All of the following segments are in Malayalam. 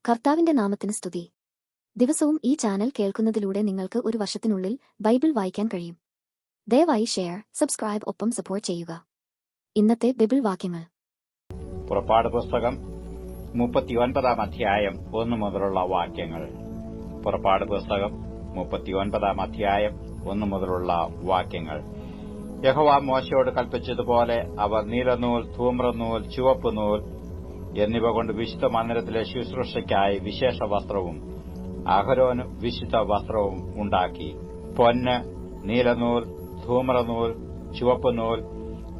കർത്താവിന്റെ നാമത്തിന് സ്തുതി. ദിവസവും ഈ ചാനൽ കേൾക്കുന്നതിലൂടെ നിങ്ങൾക്ക് ഒരു വർഷത്തിനുള്ളിൽ ബൈബിൾ വായിക്കാൻ കഴിയും. ദയവായി ഷെയർ, സബ്സ്ക്രൈബ് ഒപ്പം സപ്പോർട്ട് ചെയ്യുക. ഇന്നത്തെ ബൈബിൾ വാക്യങ്ങൾ. പുറപ്പാട് പുസ്തകം 39 അധ്യായം 1 മുതലുള്ള വാക്യങ്ങൾ. പുറപ്പാട് പുസ്തകം 39 അധ്യായം 1 മുതലുള്ള വാക്യങ്ങൾ. യഹോവ മോശയോട് കൽപ്പിച്ചതുപോലെ അവർ നീലനൂൽ, ധൂമ്രനൂൽ, ചുവപ്പുനൂൽ എന്നിവ കൊണ്ട് വിശുദ്ധ മന്ദിരത്തിലെ ശുശ്രൂഷയ്ക്കായി വിശേഷ വസ്ത്രവും അഹരോന് വിശുദ്ധ വസ്ത്രവും ഉണ്ടാക്കി. പൊന്ന്, നീലനൂൽ, ധൂമ്രനൂൽ, ചുവപ്പുനൂൽ,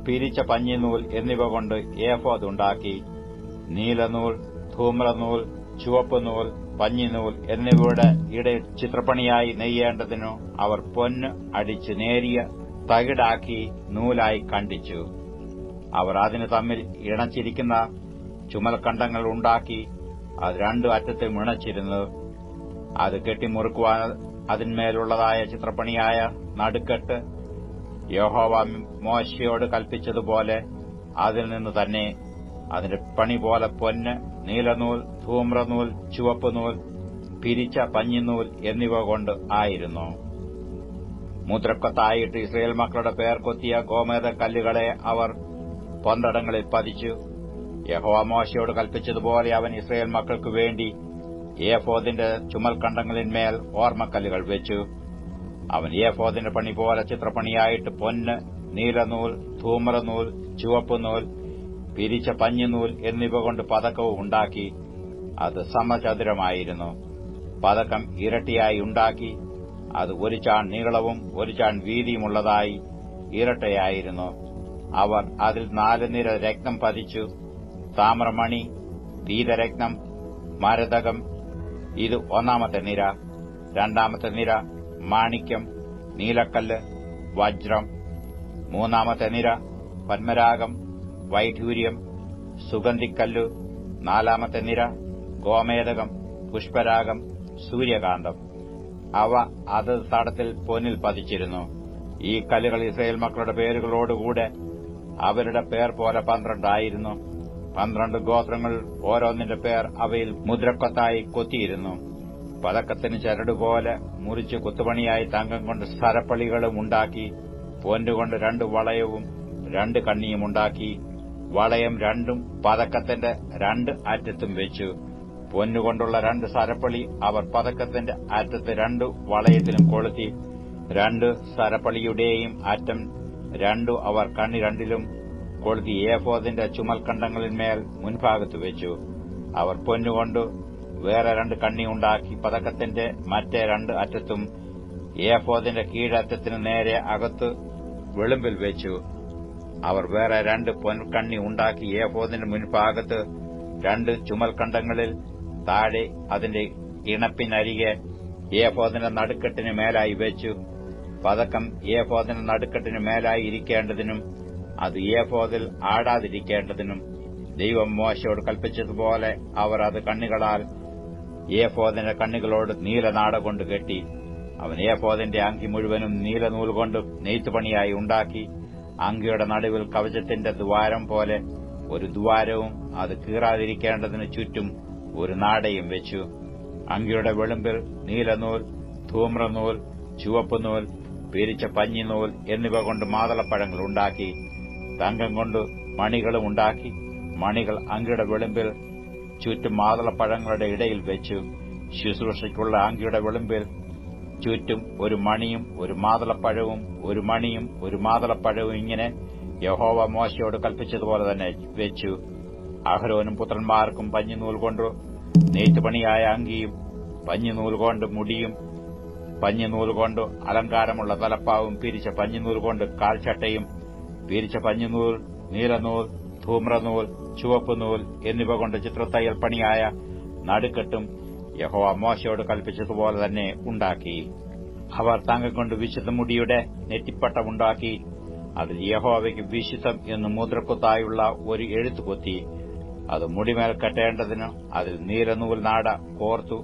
പിരിച്ച പഞ്ഞിനൂൽ എന്നിവ കൊണ്ട് ഏഫോദ് ഉണ്ടാക്കി. നീലനൂൽ, ധൂമ്രനൂൽ, ചുവപ്പുനൂൽ, പഞ്ഞിനൂൽ എന്നിവയുടെ ഇടയിൽ ചിത്രപ്പണിയായി നെയ്യേണ്ടതിനു അവർ പൊന്ന് അടിച്ച് നേരിയ തകിടാക്കി നൂലായി കണ്ടിച്ചു. അവർ അതിന് തമ്മിൽ ഇണച്ചിരിക്കുന്ന ചുമൽക്കണ്ടങ്ങൾ ഉണ്ടാക്കി അത് രണ്ടു അറ്റത്തും ഇണച്ചിരുന്നു. അത് കെട്ടിമുറുക്കുവാൻ അതിന്മേലുള്ളതായ ചിത്രപ്പണിയായ നടുക്കെട്ട് യഹോവ മോശയോട് കൽപ്പിച്ചതുപോലെ അതിൽ നിന്ന് തന്നെ അതിന്റെ പണി പോലെ പൊന്ന്, നീലനൂൽ, ധൂമ്രനൂൽ, ചുവപ്പുനൂൽ, പിരിച്ച പഞ്ഞിനൂൽ എന്നിവ കൊണ്ട് ആയിരുന്നു. മുദ്രക്കൊത്തായിട്ട് ഇസ്രയേൽ മക്കളുടെ പേർ കൊത്തിയ ഗോമേദ കല്ലുകളെ അവർ പൊന്തടങ്ങളിൽ പതിച്ചു. യഹോവ മോശയോട് കൽപ്പിച്ചതുപോലെ അവൻ ഇസ്രയേൽ മക്കൾക്കു വേണ്ടി ഏഫോദിന്റെ ചുമൽക്കണ്ടങ്ങളിന്മേൽ ഓർമ്മക്കല്ലുകൾ വെച്ചു. അവൻ ഏഫോദിന്റെ പണി പോലെ ചിത്രപ്പണിയായിട്ട് പൊന്ന്, നീലനൂൽ, ധൂമ്രനൂൽ, ചുവപ്പുനൂൽ, പിരിച്ച പഞ്ഞിനൂൽ എന്നിവ കൊണ്ട് പതക്കവും ഉണ്ടാക്കി. അത് സമചതുരമായിരുന്നു. പതക്കം ഇരട്ടിയായി ഉണ്ടാക്കി. അത് ഒരു ചാൺ നീളവും ഒരു ചാൺ വീതിയുമുള്ളതായി ഇരട്ടയായിരുന്നു. അവർ അതിൽ 4 നിര രത്നം പതിച്ചു. താമ്രമണി, പീതരത്നം, മരതകം ഇത് 1-ാമത്തെ നിര. 2-ാമത്തെ നിര മാണിക്യം, നീലക്കല്ല്, വജ്രം. 3-ാമത്തെ നിര പത്മരാഗം, വൈഢൂര്യം, സുഗന്ധിക്കല്ലു. 4-ാമത്തെ നിര ഗോമേദകം, പുഷ്പരാഗം, സൂര്യകാന്തം. അവ അത് തടത്തിൽ പൊന്നിൽ പതിച്ചിരുന്നു. ഈ കല്ലുകൾ ഇസ്രയേൽ മക്കളുടെ പേരുകളോടുകൂടെ അവരുടെ പേർ പോലെ 12 ആയിരുന്നു. 12 ഗോത്രങ്ങൾ ഓരോന്നിന്റെ പേർ അവയിൽ മുദ്രക്കൊത്തായി കൊത്തിയിരുന്നു. പതക്കത്തിന് ചരടുപോലെ മുറിച്ച് കുത്തുപണിയായി തങ്കം കൊണ്ട് സരപ്പളികളും ഉണ്ടാക്കി. പൊന്നുകൊണ്ട് 2 വളയവും 2 കണ്ണിയും ഉണ്ടാക്കി. വളയം 2 പതക്കത്തിന്റെ 2 അറ്റത്തും വെച്ചു. പൊന്നുകൊണ്ടുള്ള 2 സരപ്പളി അവർ പതക്കത്തിന്റെ അറ്റത്ത് 2 വളയത്തിലും കൊളുത്തി. 2 സരപ്പളിയുടെയും അറ്റം 2 അവർ കണ്ണി 2-ലും കൊളുത്തി ഏഫോദിന്റെ ചുമൽക്കണ്ടങ്ങളിന്മേൽ മുൻഭാഗത്ത് വെച്ചു. അവർ പൊന്നുകൊണ്ട് വേറെ 2 കണ്ണി ഉണ്ടാക്കി പതക്കത്തിന്റെ മറ്റേ 2 അറ്റത്തും ഏഫോദിന്റെ കീഴറ്റത്തിന് നേരെ അകത്ത് വെളുമ്പിൽ വെച്ചു. അവർ വേറെ 2 പൊൻകണ്ണി ഉണ്ടാക്കി ഏഫോദിന്റെ മുൻഭാഗത്ത് 2 ചുമൽക്കണ്ടങ്ങളിൽ താഴെ അതിന്റെ ഇണപ്പിനരികെ ഏഫോദിന്റെ നടുക്കെട്ടിന് മേലായി വെച്ചു. പതക്കം ഏഫോദിന്റെ നടുക്കെട്ടിന് മേലായി ഇരിക്കേണ്ടതിനും അത് ഏഫോദിൽ ആടാതിരിക്കേണ്ടതിനും ദൈവം മോശയോട് കൽപ്പിച്ചതുപോലെ അവർ അത് കണ്ണികളാൽ ഏഫോദിന്റെ കണ്ണികളോട് നീലനാട കൊണ്ട് കെട്ടി. അവൻ ഏഫോദിന്റെ അങ്കി മുഴുവനും നീലനൂൽ കൊണ്ട് നെയ്ത്തുപണിയായി ഉണ്ടാക്കി. അങ്കിയുടെ നടുവിൽ കവചത്തിന്റെ ദ്വാരം പോലെ ഒരു ദ്വാരവും അത് കീറാതിരിക്കേണ്ടതിന് ചുറ്റും ഒരു നാടയും വെച്ചു. അങ്കിയുടെ വെളുമ്പിൽ നീലനൂൽ, ധൂമ്രനൂൽ, ചുവപ്പുനൂൽ, പിരിച്ച പഞ്ഞിനൂൽ എന്നിവ കൊണ്ട് മാതളപ്പഴങ്ങൾ ഉണ്ടാക്കി. തങ്കം കൊണ്ട് മണികളും ഉണ്ടാക്കി. മണികൾ അങ്കിയുടെ വെളുമ്പിൽ ചുറ്റും മാതളപ്പഴങ്ങളുടെ ഇടയിൽ വെച്ചു. ശുശ്രൂഷയ്ക്കുള്ള അങ്കിയുടെ വെളുമ്പിൽ ചുറ്റും ഒരു മണിയും ഒരു മാതളപ്പഴവും, ഒരു മണിയും ഒരു മാതളപ്പഴവും ഇങ്ങനെ യഹോവ മോശയോട് കൽപ്പിച്ചതുപോലെ തന്നെ വെച്ചു. അഹരോനും പുത്രന്മാർക്കും പഞ്ഞിനൂൽ കൊണ്ട് നെയ്ത്തുപണിയായ അങ്കിയും, പഞ്ഞിനൂൽ കൊണ്ട് മുടിയും, പഞ്ഞിനൂൽ കൊണ്ട് അലങ്കാരമുള്ള തലപ്പാവും, പിരിച്ച പഞ്ഞിനൂൽ കൊണ്ട് കാൽച്ചട്ടയും, പിരിച്ച പഞ്ഞിനൂൽ, നീലനൂൽ, ധൂമ്രനൂൽ, ചുവപ്പുനൂൽ എന്നിവ കൊണ്ട് ചിത്രത്തയ്യൽ പണിയായ നടുക്കെട്ടും യഹോവ മോശയോട് കൽപ്പിച്ചതുപോലെ തന്നെ ഉണ്ടാക്കി. അവർ തങ്കം കൊണ്ട് വിശുദ്ധ മുടിയുടെ നെറ്റിപ്പട്ടമുണ്ടാക്കി. അതിൽ യഹോവയ്ക്ക് വിശുദ്ധം എന്ന് മുദ്രക്കൊത്തായുള്ള ഒരു എഴുത്ത് കൊത്തി. അത് മുടിമേൽ കെട്ടേണ്ടതിന് അതിൽ നീലനൂൽ നാട കോർത്തു.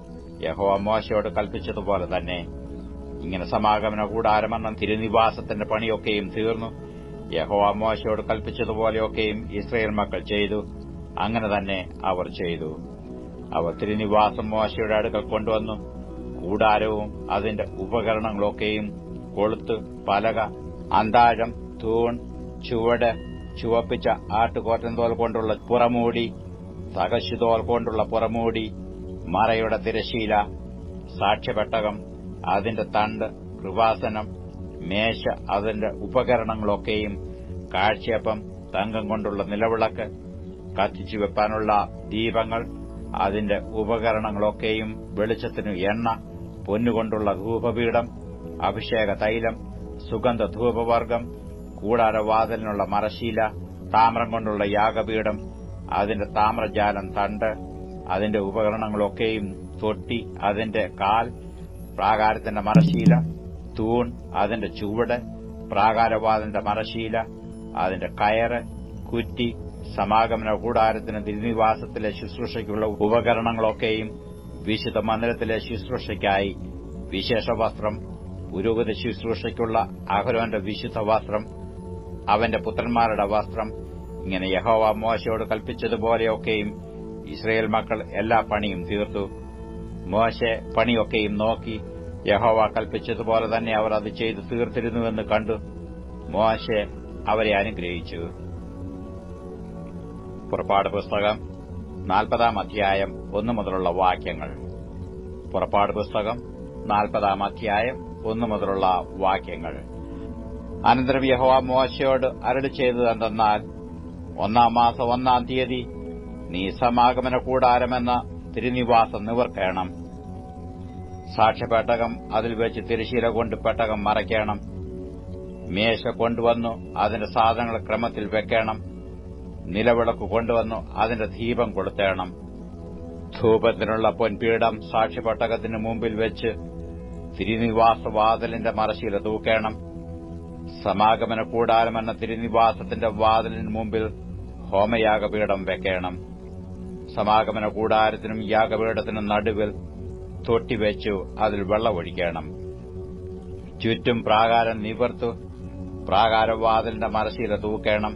യഹോവ മോശയോട് കൽപ്പിച്ചതുപോലെ തന്നെ. ഇങ്ങനെ സമാഗമന കൂടാരമെന്ന തിരുനിവാസത്തിന്റെ പണിയൊക്കെയും തീർന്നു. യഹോവ മോശയോട് കൽപ്പിച്ചതുപോലെയൊക്കെയും ഇസ്രയേൽ മക്കൾ ചെയ്തു. അങ്ങനെ തന്നെ അവർ ചെയ്തു. അവർ തിരുനിവാസം മോശയുടെ അടുക്കൽ കൊണ്ടുവന്നു. കൂടാരവും അതിന്റെ ഉപകരണങ്ങളൊക്കെയും, കൊളുത്ത്, പലക, അന്താഴം, തൂൺ, ചുവട്, ചുവപ്പിച്ച ആട്ടുകോറ്റൻതോൽ കൊണ്ടുള്ള പുറമൂടി, തകശുതോൽ കൊണ്ടുള്ള പുറമൂടി, മറയുടെ തിരശീല, സാക്ഷ്യപെട്ടകം, അതിന്റെ തണ്ട്, കൃപാസനം, മേശ, അതിന്റെ ഉപകരണങ്ങളൊക്കെയും, കാഴ്ചയപ്പം, തങ്കം കൊണ്ടുള്ള നിലവിളക്ക്, കത്തിച്ചു വെപ്പാനുള്ള ദീപങ്ങൾ, അതിന്റെ ഉപകരണങ്ങളൊക്കെയും, വെളിച്ചത്തിനു എണ്ണ, പൊന്നുകൊണ്ടുള്ള ധൂപപീഠം, അഭിഷേക തൈലം, സുഗന്ധ ധൂപവർഗം, കൂടാരവാതിലിനുള്ള മറശ്ശീല, താമ്രം കൊണ്ടുള്ള യാഗപീഠം, അതിന്റെ താമ്രജാലം തണ്ട്, അതിന്റെ ഉപകരണങ്ങളൊക്കെയും, തൊട്ടി, അതിന്റെ കാൽ, പ്രാകാരത്തിന്റെ മറശ്ശീല, തൂൺ, അതിന്റെ ചുവട്, പ്രാകാരവാതിലിന്റെ മറശ്ശീല, അതിന്റെ കയറ്, കുറ്റി, സമാഗമന കൂടാരത്തിന് തിരുനിവാസത്തിലെ ശുശ്രൂഷയ്ക്കുള്ള ഉപകരണങ്ങളൊക്കെയും, വിശുദ്ധ മന്ദിരത്തിലെ ശുശ്രൂഷയ്ക്കായി വിശേഷ വസ്ത്രം, പുരോഹിത ശുശ്രൂഷയ്ക്കുള്ള അഹരോന്റെ വിശുദ്ധ വസ്ത്രം, അവന്റെ പുത്രന്മാരുടെ വസ്ത്രം, ഇങ്ങനെ യഹോവ മോശയോട് കൽപ്പിച്ചതുപോലെയൊക്കെയും ഇസ്രായേൽ മക്കൾ എല്ലാ പണിയും തീർത്തു. മോശെ പണിയൊക്കെയും നോക്കി യഹോവ കൽപ്പിച്ചതുപോലെ തന്നെ അവർ അത് ചെയ്തു തീർത്തിരുന്നുവെന്ന് കണ്ടു. മോശെ അവരെ അനുഗ്രഹിച്ചു. പുറപ്പാട് പുസ്തകം 40-ാം അധ്യായം 1 മുതലുള്ള വാക്യങ്ങൾ. പുറപ്പാട് പുസ്തകം 40-ാം അധ്യായം 1 മുതലുള്ള വാക്യങ്ങൾ. അനന്തരം യഹോവ മോശയോട് അരുളി ചെയ്തതെന്തെന്നാൽ, 1-ാം മാസം 1-ാം തീയതി നീ സമാഗമന കൂടാരമെന്ന തിരുനിവാസം നിവർക്കണം. സാക്ഷ്യപെട്ടകം അതിൽ വെച്ച് തിരശ്ശീല കൊണ്ട് പെട്ടകം മറയ്ക്കണം. മേശ കൊണ്ടുവന്നു അതിന്റെ സാധനങ്ങൾ ക്രമത്തിൽ വെക്കണം. നിലവിളക്ക് കൊണ്ടുവന്നു അതിന്റെ ദീപം കൊളുത്തേണം. ധൂപത്തിനുള്ള പൊൻപീഠം സാക്ഷ്യപെട്ടകത്തിന് മുമ്പിൽ വെച്ച് തിരുനിവാസവാതിലിന്റെ മറശ്ശീല തൂക്കണം. സമാഗമന കൂടാരമെന്ന തിരുനിവാസത്തിന്റെ വാതിലിന് മുമ്പിൽ ഹോമയാഗപീഠം വെക്കണം. സമാഗമന കൂടാരത്തിനും യാഗപീഠത്തിനും നടുവിൽ തൊട്ടിവെച്ചു അതിൽ വെള്ളമൊഴിക്കണം. ചുറ്റും പ്രാകാരം നിവർത്ത് പ്രാകാരവാതിലിന്റെ മറശ്ശീല തൂക്കണം.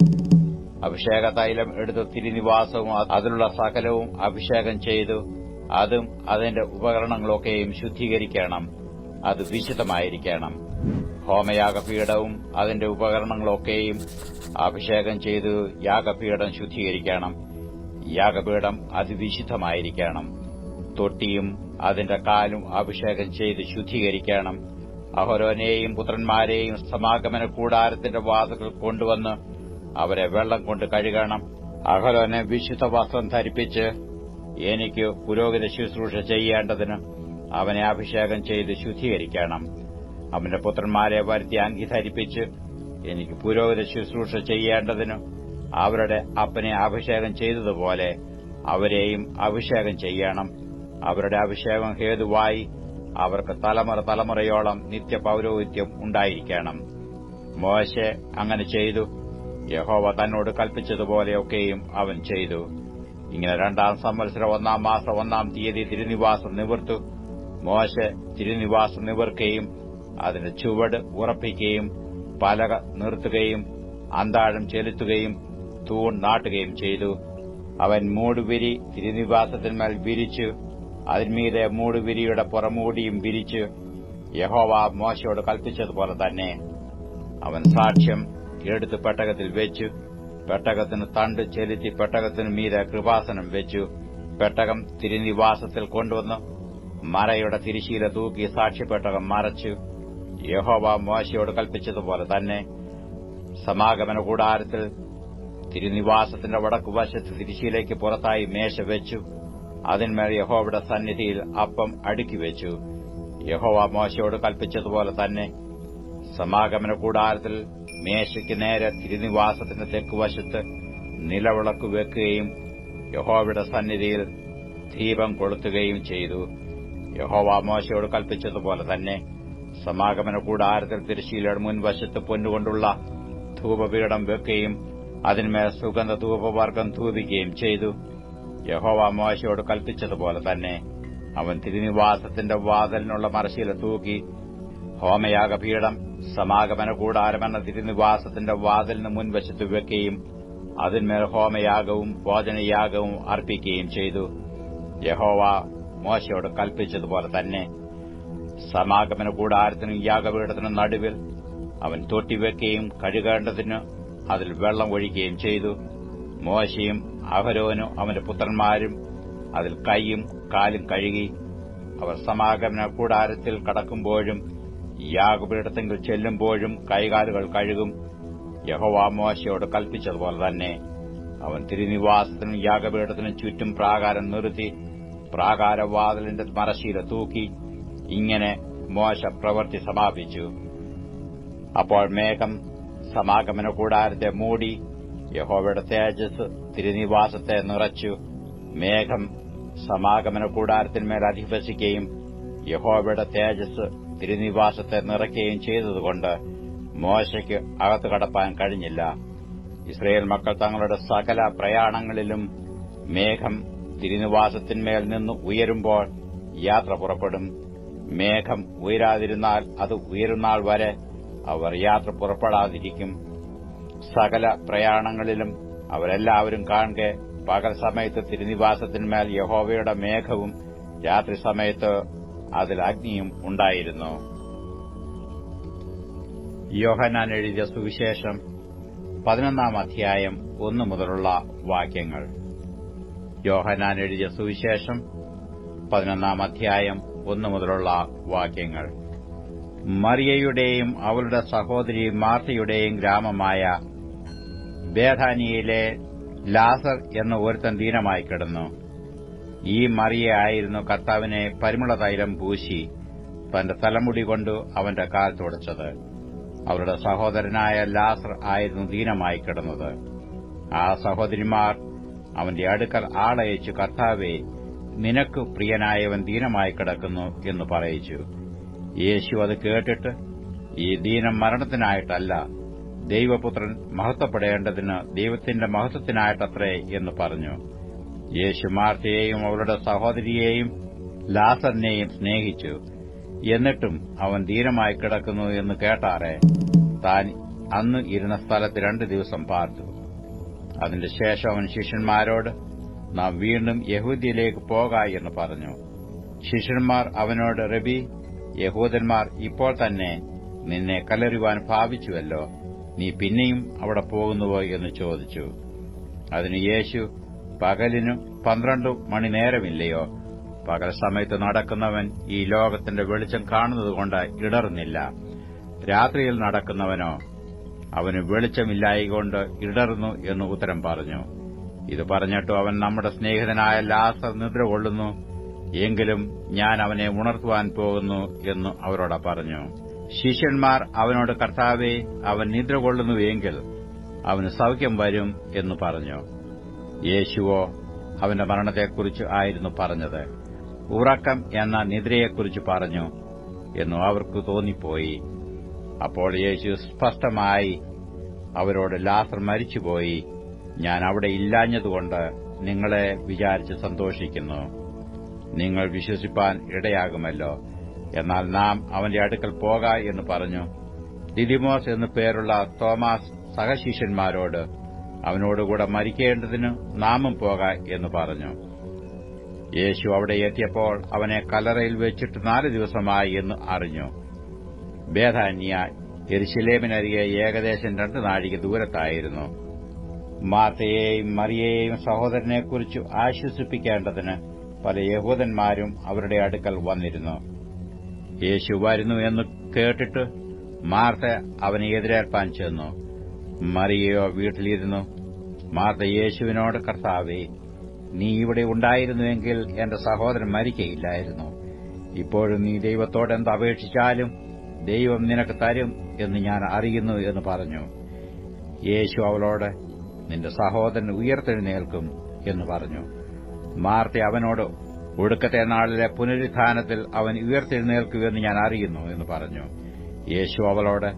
അഭിഷേക തൈലം എടുത്ത് തിരുനിവാസവും അതിലുള്ള സകലവും അഭിഷേകം ചെയ്തു അതും അതിന്റെ ഉപകരണങ്ങളൊക്കെയും ശുദ്ധീകരിക്കണം. അത് വിശുദ്ധമായിരിക്കണം. ഹോമയാഗപീഠവും അതിന്റെ ഉപകരണങ്ങളൊക്കെയും അഭിഷേകം ചെയ്തു യാഗപീഠം ശുദ്ധീകരിക്കണം. യാഗപീഠം അതിവിശുദ്ധമായിരിക്കണം. തൊട്ടിയും അതിന്റെ കാലും അഭിഷേകം ചെയ്ത് ശുദ്ധീകരിക്കണം. അഹരോനെയും പുത്രന്മാരെയും സമാഗമന കൂടാരത്തിന്റെ വാതിൽക്കൽ കൊണ്ടുവന്ന് അവരെ വെള്ളം കൊണ്ട് കഴുകണം. അഹരോനെ വിശുദ്ധ വസ്ത്രം ധരിപ്പിച്ച് എനിക്ക് പുരോഹിത ശുശ്രൂഷ ചെയ്യേണ്ടതിന് അവനെ അഭിഷേകം ചെയ്ത് ശുദ്ധീകരിക്കണം. അവന്റെ പുത്രന്മാരെ വരുത്തി അങ്കി ധരിപ്പിച്ച് എനിക്ക് പുരോഹിത ശുശ്രൂഷ ചെയ്യേണ്ടതിന് അവരുടെ അപ്പനെ അഭിഷേകം ചെയ്തതുപോലെ അവരെയും അഭിഷേകം ചെയ്യണം. അവരുടെ അഭിഷേകം ഹേതുവായി അവർക്ക് തലമുറ തലമുറയോളം നിത്യപൌരോഹിത്യം ഉണ്ടായിരിക്കണം. മോശെ അങ്ങനെ ചെയ്തു. യഹോവ തന്നോട് കൽപ്പിച്ചതുപോലെയൊക്കെയും അവൻ ചെയ്തു. ഇങ്ങനെ 2-ാം സംവത്സരം 1-ാം മാസം 1-ാം തീയതി തിരുനിവാസം നിവർത്തു. മോശെ തിരുനിവാസം നിവർക്കുകയും അതിന്റെ ചുവട് ഉറപ്പിക്കുകയും പലക നിർത്തുകയും അന്താഴം ചെലുത്തുകയും തൂൺ നാട്ടുകയും ചെയ്തു. അവൻ മൂടുവിരി തിരുനിവാസത്തിന്മേൽ വിരിച്ചു. അതിന്മീതെ മൂടുവിരിയുടെ പുറമൂടിയും വിരിച്ചു യഹോവ മോശയോട് കൽപ്പിച്ചതുപോലെ തന്നെ. അവൻ സാക്ഷ്യം എടുത്ത് പെട്ടകത്തിൽ വെച്ചു. പെട്ടകത്തിന് തണ്ട് ചെലുത്തി പെട്ടകത്തിനു മീതെ കൃപാസനം വെച്ചു. പെട്ടകം തിരുനിവാസത്തിൽ കൊണ്ടുവന്നു മറയുടെ തിരശ്ശീല തൂക്കി സാക്ഷ്യപ്പെട്ടകം മറച്ചു. യഹോവ മോശയോട് കൽപ്പിച്ചതുപോലെ തന്നെ. സമാഗമന കൂടാരത്തിൽ തിരുനിവാസത്തിന്റെ വടക്കുവശത്ത് തിരശ്ശീലയ്ക്ക് പുറത്തായി മേശ വെച്ചു. അതിന്മേൽ യഹോവയുടെ സന്നിധിയിൽ അപ്പം അടുക്കിവെച്ചു. യഹോവ മോശയോട് കൽപ്പിച്ചതുപോലെ തന്നെ. സമാഗമന കൂടാരത്തിൽ മേശയ്ക്ക് നേരെ തിരുനിവാസത്തിന്റെ തെക്കുവശത്ത് നിലവിളക്ക് വെക്കുകയും യഹോവയുടെ സന്നിധിയിൽ ദീപം കൊളുത്തുകയും ചെയ്തു. യഹോവ മോശയോട് കൽപ്പിച്ചതുപോലെ തന്നെ. സമാഗമന കൂടാരത്തിൽ തിരശ്ശീലയുടെ മുൻവശത്ത് പൊന്നുകൊണ്ടുള്ള ധൂപപീഠം വെക്കുകയും അതിന്മേൽ സുഗന്ധ ധൂപവർഗം ധൂപിക്കുകയും ചെയ്തു. യഹോവ മോശയോട് കൽപ്പിച്ചതുപോലെ തന്നെ. അവൻ തിരുനിവാസത്തിന്റെ വാതിലിനുള്ള മറശ്ശീല തൂക്കി ഹോമയാഗപീഠം സമാഗമന കൂടാരമെന്ന തിരുനിവാസത്തിന്റെ വാതിലിന് മുൻവശത്ത് വെക്കുകയും അതിന്മേൽ ഹോമയാഗവും ഭോജനയാഗവും അർപ്പിക്കുകയും ചെയ്തു. യഹോവ മോശയോട് കൽപ്പിച്ചതുപോലെ തന്നെ സമാഗമന കൂടാരത്തിനും യാഗപീഠത്തിനും നടുവിൽ അവൻ തൊട്ടിവെക്കുകയും കഴുകേണ്ടതിന് അതിൽ വെള്ളം ഒഴിക്കുകയും ചെയ്തു. മോശയും അഹരോനും അവന്റെ പുത്രന്മാരും അതിൽ കൈയും കാലും കഴുകി. അവർ സമാഗമന കൂടാരത്തിൽ കടക്കുമ്പോഴും യാഗപീഠത്തിൽ ചെല്ലുമ്പോഴും കൈകാലുകൾ കഴുകും. യഹോവ മോശയോട് കൽപ്പിച്ചതുപോലെ തന്നെ അവൻ തിരുനിവാസത്തിനും യാഗപീഠത്തിനും ചുറ്റും പ്രാകാരം നിർത്തി പ്രാകാരവാതിലിന്റെ മറശ്ശീല തൂക്കി. ഇങ്ങനെ മോശ പ്രവൃത്തി സമാപിച്ചു. അപ്പോൾ മേഘം സമാഗമന കൂടാരത്തെ മൂടി. യഹോവയുടെ തേജസ് തിരുനിവാസത്തെ നിറച്ചു. മേഘം സമാഗമന കൂടാരത്തിന്മേൽ അധിവസിക്കുകയും യഹോവയുടെ തേജസ് തിരുനിവാസത്തെ നിറയ്ക്കുകയും ചെയ്തതുകൊണ്ട് മോശയ്ക്ക് അകത്തു കടപ്പാൻ കഴിഞ്ഞില്ല. ഇസ്രയേൽ മക്കൾ തങ്ങളുടെ സകല പ്രയാണങ്ങളിലും മേഘം തിരുനിവാസത്തിന്മേൽ നിന്ന് ഉയരുമ്പോൾ യാത്ര പുറപ്പെടും. മേഘം ഉയരാതിരുന്നാൽ അത് ഉയരുന്നാൾ വരെ അവർ യാത്ര പുറപ്പെടാതിരിക്കും. സകല പ്രയാണങ്ങളിലും അവരെല്ലാവരും കാണെ പകൽ സമയത്ത് തിരുനിവാസത്തിന്മേൽ യഹോവയുടെ മേഘവും രാത്രി സമയത്ത് അതിൽ അഗ്നിയും ഉണ്ടായിരുന്നു. യോഹന്നാൻ എഴുതിയ സുവിശേഷം 11 അധ്യായം 1 മുതലുള്ള വാക്യങ്ങൾ. യോഹന്നാൻ എഴുതിയ സുവിശേഷം 11 അധ്യായം 1 മുതലുള്ള വാക്യങ്ങൾ. മറിയയുടെയും അവളുടെ സഹോദരി മാർത്തയുടെയും ഗ്രാമമായ ബേഥാനിയയിലെ ലാസർ എന്ന ഒരുത്തൻ ദീനമായി കിടന്നു. ഈ മറിയയായിരുന്നു കർത്താവിനെ പരിമളതൈലം പൂശി തന്റെ തലമുടി കൊണ്ട് അവന്റെ കാൽ തുടച്ചത്. അവരുടെ സഹോദരനായ ലാസർ ആയിരുന്നു ദീനമായി കിടന്നത്. ആ സഹോദരിമാർ അവന്റെ അടുക്കൽ ആളയച്ചു, കർത്താവേ, നിനക്ക് പ്രിയനായവൻ ദീനമായി കിടക്കുന്നു എന്ന് പറയിച്ചു. യേശു അത് കേട്ടിട്ട്, ഈ ദീനം മരണത്തിനായിട്ടല്ല, ദൈവപുത്രൻ മഹത്വപ്പെടേണ്ടതിന് ദൈവത്തിന്റെ മഹത്വത്തിനായിട്ടത്രേ എന്ന് പറഞ്ഞു. യേശു മാർത്തയെയും അവളുടെ സഹോദരിയെയും ലാസറിനെയും സ്നേഹിച്ചു. എന്നിട്ടും അവൻ ദീനമായി കിടക്കുന്നു എന്ന് കേട്ടാറെ താൻ അന്ന് ഇരുന്ന സ്ഥലത്ത് 2 ദിവസം പാർത്തു. അതിന്റെ ശേഷം അവൻ ശിഷ്യന്മാരോട്, നാം വീണ്ടും യഹൂദ്യയിലേക്ക് പോക എന്ന് പറഞ്ഞു. ശിഷ്യന്മാർ അവനോട്, റബി, യഹൂദന്മാർ ഇപ്പോൾ തന്നെ നിന്നെ കല്ലെറിയുവാൻ ഭാവിച്ചുവല്ലോ, നീ പിന്നെയും അവിടെ പോകുന്നുവോ എന്ന് ചോദിച്ചു. അതിന് യേശു, പകലിന് 12 മണിനേരമില്ലയോ? പകൽ സമയത്ത് നടക്കുന്നവൻ ഈ ലോകത്തിന്റെ വെളിച്ചം കാണുന്നതുകൊണ്ട് ഇടറുന്നില്ല. രാത്രിയിൽ നടക്കുന്നവനോ അവന് വെളിച്ചമില്ലായകൊണ്ട് ഇടറുന്നു എന്ന് ഉത്തരം പറഞ്ഞു. ഇത് പറഞ്ഞിട്ടു അവൻ, നമ്മുടെ സ്നേഹിതനായ ലാസർ നിദ്ര കൊള്ളുന്നു, എങ്കിലും ഞാൻ അവനെ ഉണർത്തുവാൻ പോകുന്നു എന്ന് അവരോട് പറഞ്ഞു. ശിഷ്യന്മാർ അവനോട്, കർത്താവേ, അവൻ നിദ്ര കൊള്ളുന്നുവെങ്കിൽ അവന് സൌഖ്യം വരും എന്ന് പറഞ്ഞു. യേശുവോ അവന്റെ മരണത്തെക്കുറിച്ച് ആയിരുന്നു പറഞ്ഞത്, ഉറക്കം എന്ന നിദ്രയെക്കുറിച്ച് പറഞ്ഞു എന്നു അവർക്ക് തോന്നിപ്പോയി. അപ്പോൾ യേശു സ്പഷ്ടമായി അവരോട്, ലാസർ മരിച്ചുപോയി, ഞാൻ അവിടെ ഇല്ലാഞ്ഞതുകൊണ്ട് നിങ്ങളെ വിചാരിച്ച് സന്തോഷിക്കുന്നു. നിങ്ങൾ വിശ്വസിപ്പാൻ ഇടയാകുമല്ലോ. എന്നാൽ നാം അവന്റെ അടുക്കൽ പോക എന്ന് പറഞ്ഞു. ദിദിമോസ് എന്നു പേരുള്ള തോമാസ് സഹശിഷ്യന്മാരോട്, അവനോടുകൂടെ മരിക്കേണ്ടതിന് നാമും പോക എന്ന് പറഞ്ഞു. യേശു അവിടെ എത്തിയപ്പോൾ അവനെ കല്ലറയിൽ വെച്ചിട്ട് 4 ദിവസമായി എന്ന് അറിഞ്ഞു. ബേഥാന്യ യെരുശലേമിനരികെ ഏകദേശം 2 നാഴിക ദൂരത്തായിരുന്നു. മാർത്തയെയും മറിയയെയും സഹോദരനെക്കുറിച്ച് ആശ്വസിപ്പിക്കേണ്ടതിന് പല യഹൂദന്മാരും അവരുടെ അടുക്കൽ വന്നിരുന്നു. യേശു വരുന്നു എന്ന് കേട്ടിട്ട് മാർത്ത അവനെ എതിരേൽപ്പാൻ ചെന്നു. മറിയയോ വീട്ടിലിരുന്നു. മാർത്ത യേശുവിനോട്, കർത്താവേ, നീ ഇവിടെ ഉണ്ടായിരുന്നുവെങ്കിൽ എന്റെ സഹോദരൻ മരിക്കയില്ലായിരുന്നു. ഇപ്പോഴും നീ ദൈവത്തോട് എന്തപേക്ഷിച്ചാലും ദൈവം നിനക്ക് തരും എന്ന് ഞാൻ അറിയുന്നു എന്ന് പറഞ്ഞു. യേശു അവളോട്, നിന്റെ സഹോദരൻ ഉയർത്തെഴുന്നേൽക്കും എന്ന് പറഞ്ഞു. മാർത്ത അവനോട്, ഒടുക്കത്തെ നാളിലെ പുനരുത്ഥാനത്തിൽ അവൻ ഉയർത്തെഴുന്നേൽക്കുമെന്ന് ഞാൻ അറിയുന്നു എന്ന് പറഞ്ഞു. യേശു അവളോട്,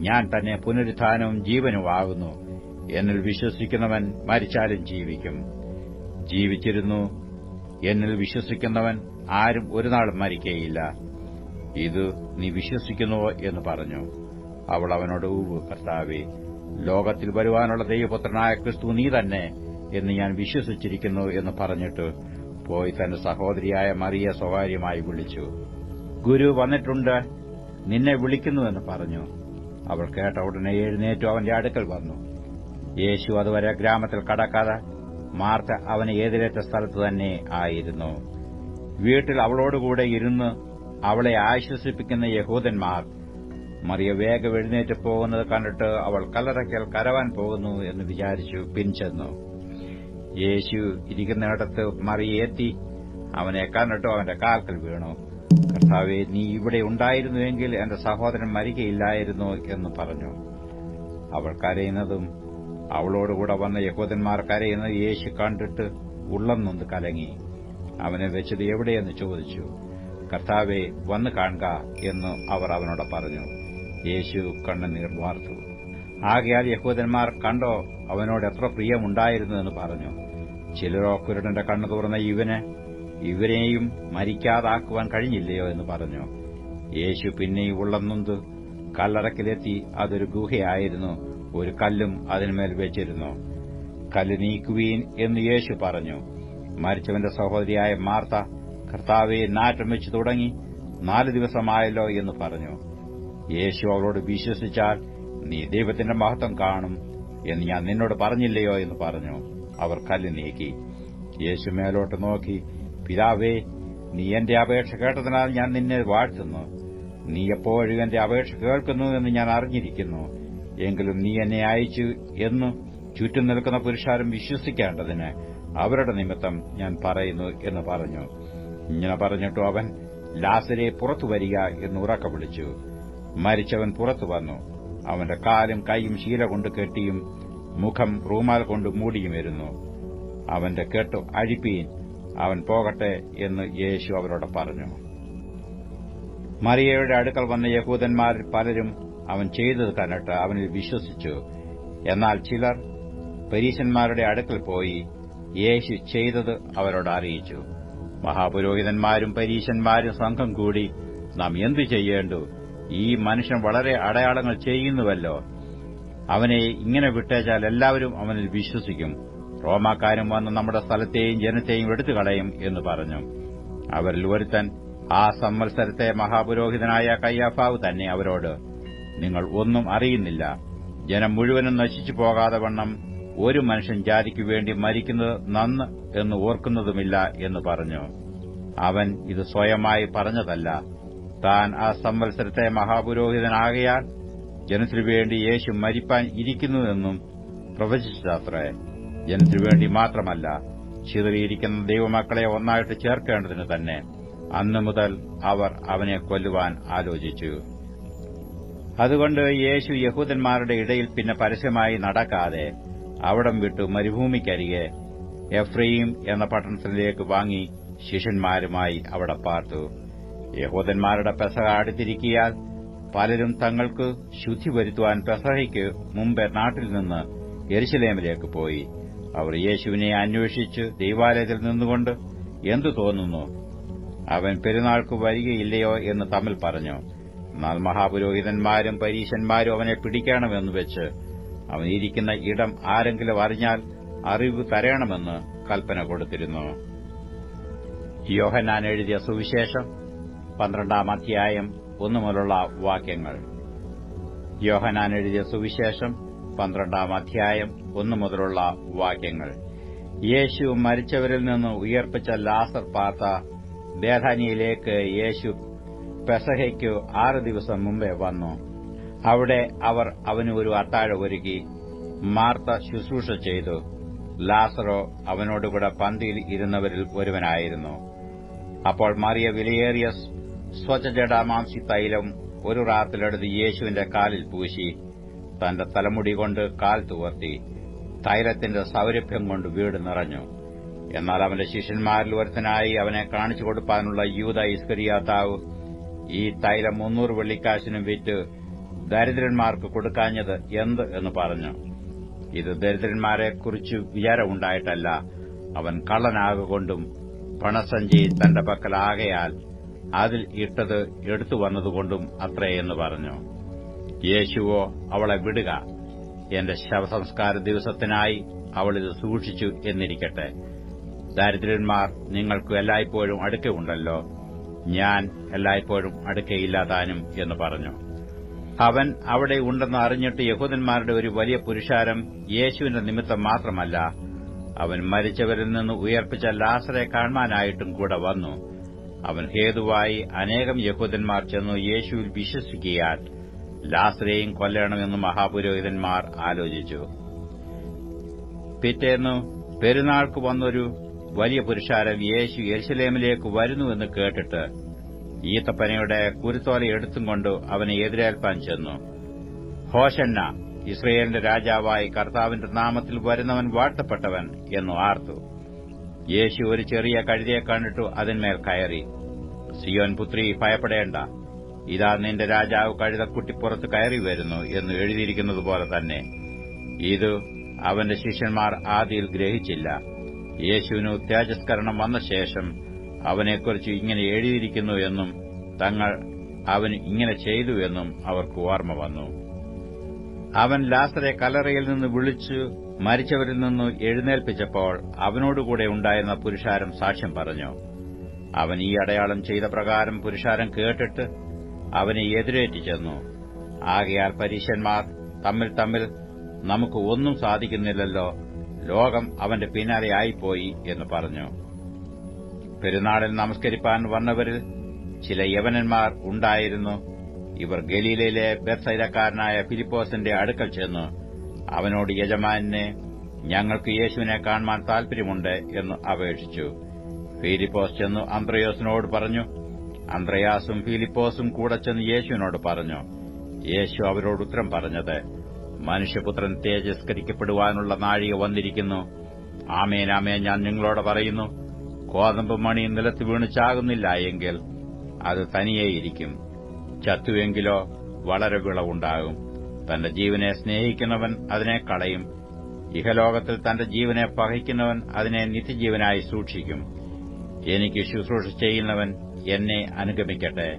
ഞാൻ തന്നെ പുനരുത്ഥാനവും ജീവനുമാകുന്നു. എന്നിൽ വിശ്വസിക്കുന്നവൻ മരിച്ചാലും ജീവിക്കും. ജീവിച്ചിരുന്നു എന്നിൽ വിശ്വസിക്കുന്നവൻ ആരും ഒരുനാളും മരിക്കയില്ല. ഇത് നീ വിശ്വസിക്കുന്നുവോ എന്ന് പറഞ്ഞു. അവൾ അവനോട്, ഉവ്വ് കർത്താവേ, ലോകത്തിൽ വരുവാനുള്ള ദൈവപുത്രനായ ക്രിസ്തു നീ തന്നെ എന്ന് ഞാൻ വിശ്വസിച്ചിരിക്കുന്നു എന്ന് പറഞ്ഞിട്ട് പോയി തന്റെ സഹോദരിയായ മറിയെ സ്വകാര്യമായി വിളിച്ചു. ഗുരു വന്നിട്ടുണ്ട്, നിന്നെ വിളിക്കുന്നുവെന്ന് പറഞ്ഞു. അവൾ കേട്ട ഉടനെ എഴുന്നേറ്റു അവന്റെ അടുക്കൽ വന്നു. യേശു അതുവരെ ഗ്രാമത്തിൽ കടക്കാതെ മാർത്ത അവനെ എതിരേറ്റ സ്ഥലത്ത് തന്നെ ആയിരുന്നു. വീട്ടിൽ അവളോടുകൂടെ ഇരുന്ന് അവളെ ആശ്വസിപ്പിക്കുന്ന യഹൂദന്മാർ മറിയ വേഗം എഴുന്നേറ്റ് പോകുന്നത് കണ്ടിട്ട് അവൾ കല്ലറയ്ക്കൽ കരവാൻ പോകുന്നു എന്ന് വിചാരിച്ചു പിൻചെന്നു. യേശു ഇരിക്കുന്നിടത്ത് മറിയ എത്തി അവനെ കണ്ടിട്ട് അവന്റെ കാൽക്കൽ വീണു. കർത്താവേ, നീ ഇവിടെ ഉണ്ടായിരുന്നുവെങ്കിൽ എന്റെ സഹോദരൻ മരിക്കയില്ലായിരുന്നു എന്ന് പറഞ്ഞു. അവൾ കരയുന്നതും അവളോടുകൂടെ വന്ന യഹൂദന്മാർ കരയുന്നത് യേശു കണ്ടിട്ട് ഉള്ളം നൊന്ത് കലങ്ങി. അവനെ വെച്ചത് എവിടെയെന്ന് ചോദിച്ചു. കർത്താവേ, വന്ന് കാണുക എന്ന് അവർ അവനോട് പറഞ്ഞു. യേശു കണ്ണുനീർ വാർത്തു. ആകയാൽ യഹൂദന്മാർ, കണ്ടോ, അവനോട് എത്ര പ്രിയമുണ്ടായിരുന്നു എന്ന് പറഞ്ഞു. ചിലരോ, കുരുടന്റെ കണ്ണു തുറന്ന ഇവരെയും മരിക്കാതാക്കുവാൻ കഴിഞ്ഞില്ലയോ എന്ന് പറഞ്ഞു. യേശു പിന്നെയും ഉള്ളം നൊന്ത് കല്ലറക്കിലെത്തി. അതൊരു ഗുഹയായിരുന്നു, ഒരു കല്ലും അതിന്മേൽ വെച്ചിരുന്നു. കല്ല് നീക്കുവീൻ എന്ന് യേശു പറഞ്ഞു. മരിച്ചവന്റെ സഹോദരിയായ മാർത്ത, കർത്താവെ, നാറ്റം വെച്ചു തുടങ്ങി, 4 ദിവസമായല്ലോ എന്ന് പറഞ്ഞു. യേശു അവളോട്, വിശ്വസിച്ചാൽ നീ ദൈവത്തിന്റെ മഹത്വം കാണും എന്ന് ഞാൻ നിന്നോട് പറഞ്ഞില്ലയോ എന്ന് പറഞ്ഞു. അവർ കല്ല് നീക്കി. യേശു മേലോട്ട് നോക്കി, പിതാവേ, നീ എന്റെ അപേക്ഷ കേട്ടതിനാൽ ഞാൻ നിന്നെ വാഴ്ത്തുന്നു. നീ എപ്പോഴും എന്റെ അപേക്ഷ കേൾക്കുന്നു എന്ന് ഞാൻ അറിഞ്ഞിരിക്കുന്നു. എങ്കിലും നീ എന്നെ അയച്ചു എന്ന് ചുറ്റും നിൽക്കുന്ന പുരുഷാരും വിശ്വസിക്കേണ്ടതിന് അവരുടെ നിമിത്തം ഞാൻ പറയുന്നു എന്ന് പറഞ്ഞു. ഇങ്ങനെ പറഞ്ഞിട്ടു അവൻ, ലാസരെ, പുറത്തു വരിക എന്ന് ഉറക്കെ വിളിച്ചു. മരിച്ചവൻ പുറത്തു വന്നു. അവന്റെ കാലും കൈയും ശീല കൊണ്ട് കെട്ടിയും മുഖം റൂമാൽ കൊണ്ട് മൂടിയുമിരുന്നു. അവന്റെ കെട്ടു അഴിപ്പീൻ, അവൻ പോകട്ടെ എന്ന് യേശു അവരോട് പറഞ്ഞു. മറിയയുടെ അടുക്കൽ വന്ന യഹൂദന്മാരിൽ പലരും അവൻ ചെയ്തത് കണ്ടിട്ട് അവനിൽ വിശ്വസിച്ചു. എന്നാൽ ചിലർ പരീശന്മാരുടെ അടുക്കൽ പോയി യേശു ചെയ്തത് അവരോട് അറിയിച്ചു. മഹാപുരോഹിതന്മാരും പരീശന്മാരും സംഘം കൂടി, നാം എന്തു ചെയ്യേണ്ടു? ഈ മനുഷ്യൻ വളരെ അടയാളങ്ങൾ ചെയ്യുന്നുവല്ലോ. അവനെ ഇങ്ങനെ വിട്ടേച്ചാൽ എല്ലാവരും അവനിൽ വിശ്വസിക്കും. റോമാക്കാരും വന്ന് നമ്മുടെ സ്ഥലത്തെയും ജനത്തെയും എടുത്തുകളയും എന്ന് പറഞ്ഞു. അവരിൽ ഒരുത്തൻ, ആ സംവത്സരത്തെ മഹാപുരോഹിതനായ കയ്യാഫാവ് തന്നെ അവരോട്, നിങ്ങൾ ഒന്നും അറിയുന്നില്ല. ജനം മുഴുവനും നശിച്ചു പോകാതെ വണ്ണം ഒരു മനുഷ്യൻ ജാതിക്കു വേണ്ടി മരിക്കുന്നത് നന്ന് എന്ന് ഓർക്കുന്നതുമില്ല എന്ന് പറഞ്ഞു. അവൻ ഇത് സ്വയമായി പറഞ്ഞതല്ല. താൻ ആ സംവത്സരത്തെ മഹാപുരോഹിതനാകയാൽ ജനത്തിനുവേണ്ടി യേശു മരിപ്പാൻ ഇരിക്കുന്നുവെന്നും പ്രവചിച്ചത്രേ. ജനത്തിനുവേണ്ടി മാത്രമല്ല, ചിതറിയിരിക്കുന്ന ദൈവമക്കളെ ഒന്നായിട്ട് ചേർക്കേണ്ടതിന് തന്നെ. അന്നു മുതൽ അവർ അവനെ കൊല്ലുവാൻ ആലോചിച്ചു. അതുകൊണ്ട് യേശു യഹൂദന്മാരുടെ ഇടയിൽ പിന്നെ പരസ്യമായി നടക്കാതെ അവിടം വിട്ടു മരുഭൂമിക്കരികെ എഫ്രയീം എന്ന പട്ടണത്തിലേക്ക് വാങ്ങി ശിഷ്യന്മാരുമായി അവിടെ പാർത്തു. യഹൂദന്മാരുടെ പെസഹ അടുത്തിരിക്കിയാൽ പലരും തങ്ങൾക്ക് ശുദ്ധി വരുത്തുവാൻ പെസഹയ്ക്ക് മുമ്പേ നാട്ടിൽ നിന്ന് യെരുശലേമിലേക്ക് പോയി. അവർ യേശുവിനെ അന്വേഷിച്ച് ദൈവാലയത്തിൽ നിന്നുകൊണ്ട്, എന്തു തോന്നുന്നു, അവൻ പെരുന്നാൾക്ക് വരികയില്ലയോ എന്ന് തമ്മിൽ പറഞ്ഞു. എന്നാൽ മഹാപുരോഹിതന്മാരും പരീശന്മാരും അവനെ പിടിക്കണമെന്ന് വെച്ച് അവൻ ഇരിക്കുന്ന ഇടം ആരെങ്കിലും അറിഞ്ഞാൽ അറിവ് തരണമെന്ന് കൽപ്പന കൊടുത്തിരുന്നു. യോഹന്നാൻ എഴുതിയ സുവിശേഷം 12-ാം അധ്യായം 1 മുതലുള്ള വാക്യങ്ങൾ. യോഹന്നാൻ എഴുതിയ സുവിശേഷം 12-ാം അധ്യായം 1 മുതലുള്ള വാക്യങ്ങൾ. യേശു മരിച്ചവരിൽ നിന്ന് ഉയർപ്പിച്ച ലാസർ പാർത്ത ബേഥാനിയയിലേക്ക് യേശു പെസഹയ്ക്ക് 6 ദിവസം മുമ്പേ വന്നു. അവിടെ അവർ അവന് ഒരു അത്താഴം ഒരുക്കി. മാർത്ത ശുശ്രൂഷ ചെയ്തു. ലാസറോ അവനോടുകൂടെ പന്തിയിൽ ഇരുന്നവരിൽ ഒരുവനായിരുന്നു. അപ്പോൾ മറിയ വിലയേറിയ സ്വച്ഛജടാമാംസി തൈലം ഒരു റാത്തിലെടുത്ത് യേശുവിന്റെ കാലിൽ പൂശി തന്റെ തലമുടി കൊണ്ട് കാൽ തുവർത്തി. തൈലത്തിന്റെ സൗരഭ്യം കൊണ്ട് വീട് നിറഞ്ഞു. എന്നാൽ അവന്റെ ശിഷ്യന്മാരിൽ ഒരുത്തനായി അവനെ കാണിച്ചു കൊടുപ്പാനുള്ള യൂദാ ഇസ്കരിയോത്താവ് ഈ തൈലം 300 വെള്ളിക്കാശിനും വിറ്റ് ദരിദ്രന്മാർക്ക് കൊടുക്കാഞ്ഞത് എന്ത് എന്ന് പറഞ്ഞു. ഇത് ദരിദ്രന്മാരെക്കുറിച്ച് വിചാരമുണ്ടായിട്ടല്ല, അവൻ കള്ളനാകൊണ്ടും പണസഞ്ചി തന്റെ പക്കലാകയാൽ അതിൽ ഇട്ടത് എടുത്തുവന്നതുകൊണ്ടും അത്രയെന്ന് പറഞ്ഞു. യേശുവോ, അവളെ വിടുക, എന്റെ ശവസംസ്കാര ദിവസത്തിനായി അവളിത് സൂക്ഷിച്ചു എന്നിരിക്കട്ടെ. ദരിദ്രന്മാർ നിങ്ങൾക്ക് എല്ലായ്പ്പോഴും അടുക്കയുണ്ടല്ലോ, ഞാൻ എല്ലായ്പ്പോഴും അടുക്കയില്ലാതാനും എന്ന് പറഞ്ഞു. അവൻ അവിടെ ഉണ്ടെന്ന് അറിഞ്ഞിട്ട് യഹൂദന്മാരുടെ ഒരു വലിയ പുരുഷാരം യേശുവിന്റെ നിമിത്തം മാത്രമല്ല, അവൻ മരിച്ചവരിൽ നിന്ന് ഉയർപ്പിച്ച ലാസറെ കാണാനായിട്ടും കൂടെ വന്നു. അവൻ ഹേതുവായി അനേകം യഹൂദന്മാർ ചെന്നു യേശുവിൽ വിശ്വസിക്കിയാൽ ലാസറെയും കൊല്ലണമെന്ന് മഹാപുരോഹിതന്മാർ ആലോചിച്ചു. പിറ്റേന്നു പെരുന്നാൾക്ക് വന്നൊരു വലിയ പുരുഷാരം യേശു യെരുശലേമിലേക്ക് വരുന്നുവെന്ന് കേട്ടിട്ട് ഈത്തപ്പനയുടെ കുരുത്തോല എടുത്തും കൊണ്ട് അവനെ എതിരേൽപ്പാൻ ചെന്നു. ഹോശന്ന, ഇസ്രയേലിന്റെ രാജാവായി കർത്താവിന്റെ നാമത്തിൽ വരുന്നവൻ വാഴ്ത്തപ്പെട്ടവൻ എന്നു ആർത്തു. യേശു ഒരു ചെറിയ കഴുതയെ കണ്ടിട്ടു അതിന്മേൽ കയറി. സിയോൻ പുത്രി, ഭയപ്പെടേണ്ട, ഇതാ നിന്റെ രാജാവ് കഴുതക്കുട്ടി പുറത്ത് കയറി വരുന്നു എന്ന് എഴുതിയിരിക്കുന്നതുപോലെ തന്നെ. ഇത് അവന്റെ ശിഷ്യന്മാർ ആദിയിൽ ഗ്രഹിച്ചില്ല. യേശുവിന് തേജസ്കരണം വന്ന ശേഷം അവനെക്കുറിച്ച് ഇങ്ങനെ എഴുതിയിരിക്കുന്നു എന്നും തങ്ങൾ അവൻ ഇങ്ങനെ ചെയ്തു എന്നും അവർക്ക് ഓർമ്മ വന്നു. അവൻ ലാസറെ കല്ലറയിൽ നിന്ന് വിളിച്ചു മരിച്ചവരിൽ നിന്ന് എഴുന്നേൽപ്പിച്ചപ്പോൾ അവനോടുകൂടെ ഉണ്ടായിരുന്ന പുരുഷാരം സാക്ഷ്യം പറഞ്ഞു. അവൻ ഈ അടയാളം ചെയ്ത പ്രകാരം പുരുഷാരം കേട്ടിട്ട് അവനെ എതിരേറ്റു ചെന്നു. ആകയാൽ പരീശന്മാർ തമ്മിൽ നമുക്ക് ഒന്നും സാധിക്കുന്നില്ലല്ലോ, ലോകം അവന്റെ പിന്നാലെ ആയിപ്പോയി എന്ന് പറഞ്ഞു. പെരുന്നാളിൽ നമസ്കരിപ്പാൻ വന്നവരിൽ ചില യവനന്മാർ ഉണ്ടായിരുന്നു. ഇവർ ഗലീലയിലെ ബേത്സയിദക്കാരനായ ഫിലിപ്പോസിന്റെ അടുക്കൽ ചെന്നു അവനോട്, യജമാനെ, ഞങ്ങൾക്ക് യേശുവിനെ കാണുവാൻ താൽപര്യമുണ്ട് എന്ന് അപേക്ഷിച്ചു. ഫിലിപ്പോസ് ചെന്നു അന്ത്രയോസിനോട് പറഞ്ഞു. അന്ത്രയാസും ഫിലിപ്പോസും കൂടെ ചെന്ന് യേശുവിനോട് പറഞ്ഞു. യേശു അവരോട് ഉത്തരം പറഞ്ഞത്, മനുഷ്യപുത്രൻ തേജസ്കരിക്കപ്പെടുവാനുള്ള നാഴിക വന്നിരിക്കുന്നു. ആമേൻ ആമേൻ, ഞാൻ നിങ്ങളോട് പറയുന്നു, കോതമ്പ് മണി നിലത്ത് വീണ് ചാകുന്നില്ല എങ്കിൽ അത് തനിയേയിരിക്കും. ചത്തുവെങ്കിലോ വളരെ വിളവുണ്ടാകും. തന്റെ ജീവനെ സ്നേഹിക്കുന്നവൻ അതിനെ കളയും. ഇഹലോകത്തിൽ തന്റെ ജീവനെ പകയ്ക്കുന്നവൻ അതിനെ നിത്യജീവനായി സൂക്ഷിക്കും. എനിക്ക് ശുശ്രൂഷ ചെയ്യുന്നവൻ എന്നെ അനുഗമിക്കട്ടെ.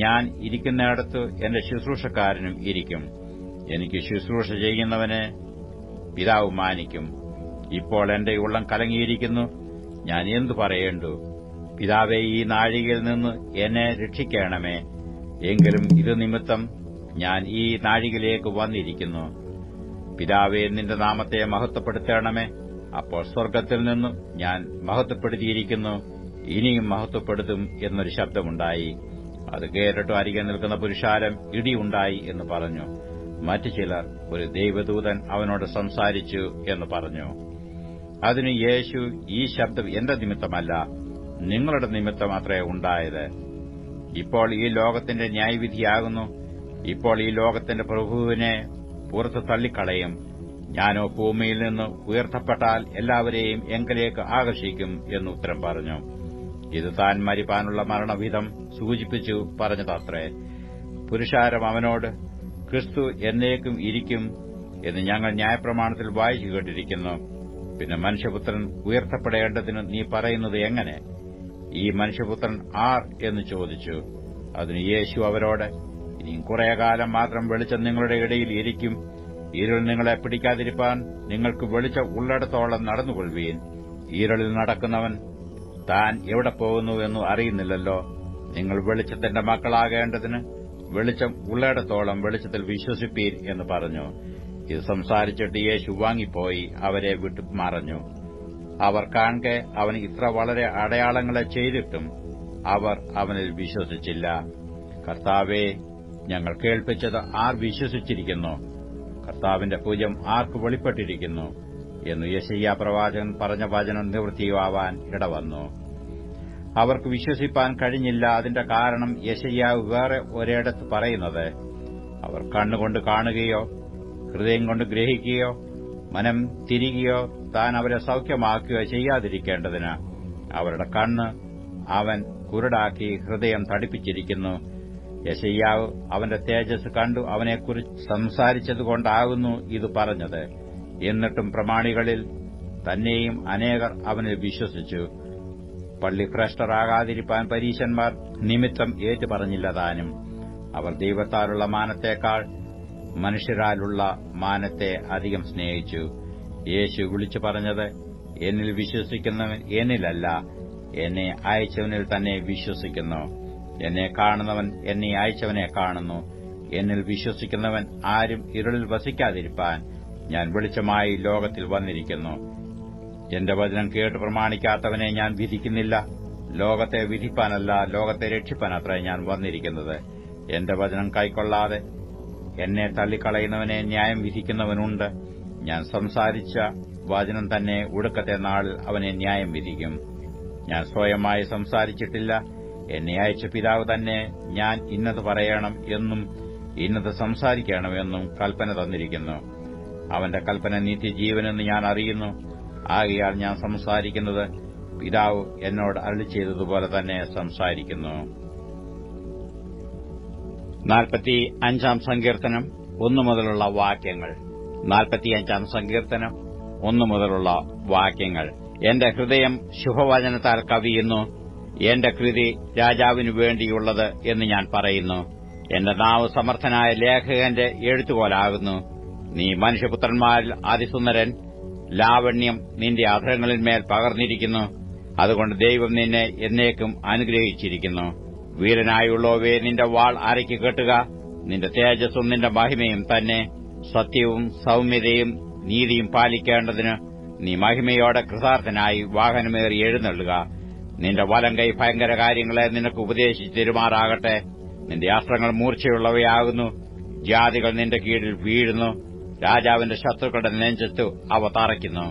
ഞാൻ ഇരിക്കുന്നിടത്ത് എന്റെ ശുശ്രൂഷക്കാരനും ഇരിക്കും. എനിക്ക് ശുശ്രൂഷ ചെയ്യുന്നവനെ പിതാവ് മാനിക്കും. ഇപ്പോൾ എന്റെ ഉള്ളം കലങ്ങിയിരിക്കുന്നു. ഞാൻ എന്തു പറയേണ്ടു? പിതാവേ, ഈ നാഴികയിൽ നിന്ന് എന്നെ രക്ഷിക്കണമേ. എങ്കിലും ഇത് നിമിത്തം ഞാൻ ഈ നാഴികയിലേക്ക് വന്നിരിക്കുന്നു. പിതാവേ, നിന്റെ നാമത്തെ മഹത്വപ്പെടുത്തണമേ. അപ്പോൾ സ്വർഗ്ഗത്തിൽ നിന്ന് ഞാൻ മഹത്വപ്പെടുത്തിയിരിക്കുന്നു, ഇനിയും മഹത്വപ്പെടുത്തും എന്നൊരു ശബ്ദമുണ്ടായി. അത് കേട്ടിട്ട് അരികെ നിൽക്കുന്ന പുരുഷാരം ഇടിയുണ്ടായി എന്ന് പറഞ്ഞു. മറ്റു ചിലർ, ഒരു ദൈവദൂതൻ അവനോട് സംസാരിച്ചു എന്ന് പറഞ്ഞു. അതിന് യേശു, ഈ ശബ്ദം എന്റെ നിമിത്തമല്ല, നിങ്ങളുടെ നിമിത്തം അത്രേ ഉണ്ടായത്. ഇപ്പോൾ ഈ ലോകത്തിന്റെ ന്യായവിധിയാകുന്നു. ഇപ്പോൾ ഈ ലോകത്തിന്റെ പ്രഭുവിനെ പുറത്ത് തള്ളിക്കളയും. ഞാനോ ഭൂമിയിൽ നിന്ന് ഉയർത്തപ്പെട്ടാൽ എല്ലാവരെയും എങ്കിലേക്ക് ആകർഷിക്കും എന്ന് ഉത്തരം പറഞ്ഞു. ഇത് താൻ മരിപ്പാനുള്ള മരണവിധം സൂചിപ്പിച്ചു പറഞ്ഞതത്രേ. പുരുഷാരം അവനോട്, ക്രിസ്തു എന്നേക്കും ഇരിക്കും എന്ന് ഞങ്ങൾ ന്യായപ്രമാണത്തിൽ വായിച്ചു കേട്ടിരിക്കുന്നു. പിന്നെ മനുഷ്യപുത്രൻ ഉയർത്തപ്പെടേണ്ടതിന് നീ പറയുന്നത് എങ്ങനെ? ഈ മനുഷ്യപുത്രൻ ആർ എന്ന് ചോദിച്ചു. അതിന് യേശു അവരോട്, ഇനിയും കുറെ കാലം മാത്രം വെളിച്ചം നിങ്ങളുടെ ഇടയിൽ ഇരിക്കും. ഇരുൾ നിങ്ങളെ പിടിക്കാതിരിപ്പാൻ നിങ്ങൾക്ക് വെളിച്ചം ഉള്ളിടത്തോളം നടന്നുകൊള്ളുവീൻ. ഇരുളിൽ നടക്കുന്നവൻ താൻ എവിടെ പോകുന്നുവെന്നു അറിയുന്നില്ലല്ലോ. നിങ്ങൾ വെളിച്ചത്തിന്റെ മക്കളാകേണ്ടതിന് വെളിച്ചം ഉള്ളിടത്തോളം വെളിച്ചത്തിൽ വിശ്വസിപ്പീൻ എന്ന് പറഞ്ഞു. ഇത് സംസാരിച്ചിട്ട് യേശു വാങ്ങിപ്പോയി അവരെ വിട്ടു മറഞ്ഞു. അവർ കാണെ അവൻ ഇത്ര വളരെ അടയാളങ്ങളെ ചെയ്തിട്ടും അവർ അവനിൽ വിശ്വസിച്ചില്ല. കർത്താവേ, ഞങ്ങൾ കേൾപ്പിച്ചത് ആർ വിശ്വസിച്ചിരിക്കുന്നു? കർത്താവിന്റെ ഭുജം ആർക്ക് വെളിപ്പെട്ടിരിക്കുന്നു എന്ന് യെശയ്യാ പ്രവാചകൻ പറഞ്ഞ വചനം നിവൃത്തിയാവാൻ ഇടവന്നു. അവർക്ക് വിശ്വസിപ്പാൻ കഴിഞ്ഞില്ല. അതിന്റെ കാരണം യെശയ്യാവ് വേറെ ഒരിടത്ത് പറയുന്നത്, അവർ കണ്ണുകൊണ്ട് കാണുകയോ ഹൃദയം കൊണ്ട് ഗ്രഹിക്കുകയോ മനം തിരികെയോ താൻ അവരെ സൌഖ്യമാക്കുകയോ ചെയ്യാതിരിക്കേണ്ടതിന് അവരുടെ കണ്ണ് അവൻ കുരുടാക്കി ഹൃദയം തടിപ്പിച്ചിരിക്കുന്നു. യെശയ്യാവ് അവന്റെ തേജസ് കണ്ടു അവനെക്കുറിച്ച് സംസാരിച്ചതുകൊണ്ടാകുന്നു ഇത് പറഞ്ഞത്. എന്നിട്ടും പ്രമാണികളിൽ തന്നെയും അനേകർ അവനിൽ വിശ്വസിച്ചു. പള്ളി ഭ്രഷ്ടരാകാതിരിപ്പാൻ പരീശന്മാർ നിമിത്തം ഏറ്റുപറഞ്ഞില്ല താനും. അവർ ദൈവത്താലുള്ള മാനത്തേക്കാൾ മനുഷ്യരാലുള്ള മാനത്തെ അധികം സ്നേഹിച്ചു. യേശു വിളിച്ചു പറഞ്ഞത്, എന്നിൽ വിശ്വസിക്കുന്നവൻ എന്നിലല്ല, എന്നെ അയച്ചവനിൽ തന്നെ വിശ്വസിക്കുന്നു. എന്നെ കാണുന്നവൻ എന്നെ അയച്ചവനെ കാണുന്നു. എന്നിൽ വിശ്വസിക്കുന്നവൻ ആരും ഇരുളിൽ വസിക്കാതിരിപ്പാൻ ഞാൻ വെളിച്ചമായി ലോകത്തിൽ വന്നിരിക്കുന്നു. എന്റെ വചനം കേട്ട് പ്രമാണിക്കാത്തവനെ ഞാൻ വിധിക്കുന്നില്ല. ലോകത്തെ വിധിപ്പാനല്ല, ലോകത്തെ രക്ഷിപ്പാനത്രേ ഞാൻ വന്നിരിക്കുന്നത്. എന്റെ വചനം കൈക്കൊള്ളാതെ എന്നെ തള്ളിക്കളയുന്നവനെ ന്യായം വിധിക്കുന്നവനുണ്ട്. ഞാൻ സംസാരിച്ച വചനം തന്നെ ഒടുക്കത്തെ നാളിൽ അവനെ ന്യായം വിധിക്കും. ഞാൻ സ്വയമായി സംസാരിച്ചിട്ടില്ല. എന്നെ അയച്ച പിതാവ് തന്നെ ഞാൻ ഇന്നത് പറയണം എന്നും ഇന്നത് സംസാരിക്കണമെന്നും കൽപ്പന തന്നിരിക്കുന്നു. അവന്റെ കൽപ്പന നിത്യജീവനെന്ന് ഞാൻ അറിയുന്നു. ആകയാൽ ഞാൻ സംസാരിക്കുന്നത് പിതാവ് എന്നോട് അരുളിച്ചെയ്തതുപോലെ തന്നെ സംസാരിക്കുന്നു. 45-ാം സങ്കീർത്തനം 1 മുതലുള്ള വാക്യങ്ങൾ. 45-ാം സങ്കീർത്തനം 1 മുതലുള്ള വാക്യങ്ങൾ. എന്റെ ഹൃദയം ശുഭവചനത്താൽ കവിയുന്നു. എന്റെ കൃതി രാജാവിനു വേണ്ടിയുള്ളത് എന്ന് ഞാൻ പറയുന്നു. എന്റെ നാവ് സമർത്ഥനായ ലേഖകന്റെ എഴുത്തുപോലാകുന്നു. നീ മനുഷ്യപുത്രന്മാരിൽ അതിസുന്ദരൻ. ലാവണ്യം നിന്റെ അധരങ്ങളിന്മേൽ പകർന്നിരിക്കുന്നു. അതുകൊണ്ട് ദൈവം നിന്നെ എന്നേക്കും അനുഗ്രഹിച്ചിരിക്കുന്നു. വീരനായുള്ളവയെ നിന്റെ വാൾ അരയ്ക്ക് കെട്ടുക. നിന്റെ തേജസ്സും നിന്റെ മഹിമയും തന്നെ. സത്യവും സൌമ്യതയും നീതിയും പാലിക്കേണ്ടതിന് നീ മഹിമയോടെ കൃതാർത്ഥനായി വാഹനമേറി എഴുന്നള്ളുക. നിന്റെ വലം കൈ ഭയങ്കര കാര്യങ്ങളെ നിനക്ക് ഉപദേശിച്ചു തരുമാറാകട്ടെ. നിന്റെ അസ്ത്രങ്ങൾ മൂർച്ചയുള്ളവയാകുന്നു. ജാതികൾ നിന്റെ കീഴിൽ വീഴുന്നു. രാജാവിന്റെ ശത്രുക്കളുടെ നെഞ്ചത്തു അവ തറയ്ക്കുന്നു.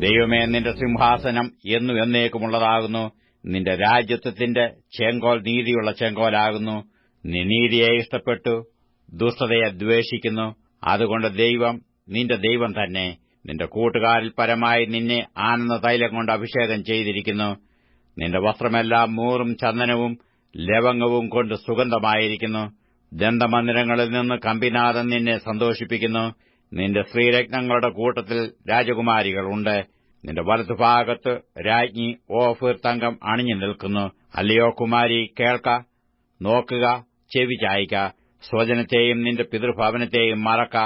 ദൈവമേ, നിന്റെ സിംഹാസനം എന്നും എന്നേക്കുമുള്ളതാകുന്നു. നിന്റെ രാജ്യത്വത്തിന്റെ ചെങ്കോൽ നീതിയുള്ള ചെങ്കോലാകുന്നു. നീ നീതിയെ ഇഷ്ടപ്പെട്ടു, ദുഷ്ടതയെ ദ്വേഷിക്കുന്നു. അതുകൊണ്ട് ദൈവം നിന്റെ ദൈവം തന്നെ. നിന്റെ കൂട്ടുകാരിൽ പരമായി നിന്നെ ആനന്ദ തൈലം കൊണ്ട് അഭിഷേകം ചെയ്തിരിക്കുന്നു. നിന്റെ വസ്ത്രമെല്ലാം മൂറും ചന്ദനവും ലവംഗവും കൊണ്ട് സുഗന്ധമായിരിക്കുന്നു. ദന്തമന്ദിരങ്ങളിൽ നിന്ന് കമ്പിനാദം നിന്നെ സന്തോഷിപ്പിക്കുന്നു. നിന്റെ സ്ത്രീരത്നങ്ങളുടെ കൂട്ടത്തിൽ രാജകുമാരികളുണ്ട്. നിന്റെ വലത്തുഭാഗത്ത് രാജ്ഞി ഓഫീർ തങ്കം അണിഞ്ഞു നിൽക്കുന്നു. അല്ലയോ കുമാരി, കേൾക്ക, നോക്കുക, ചെവി ചായ്ക്ക. സ്വജനത്തെയും നിന്റെ പിതൃഭവനത്തെയും മറക്ക.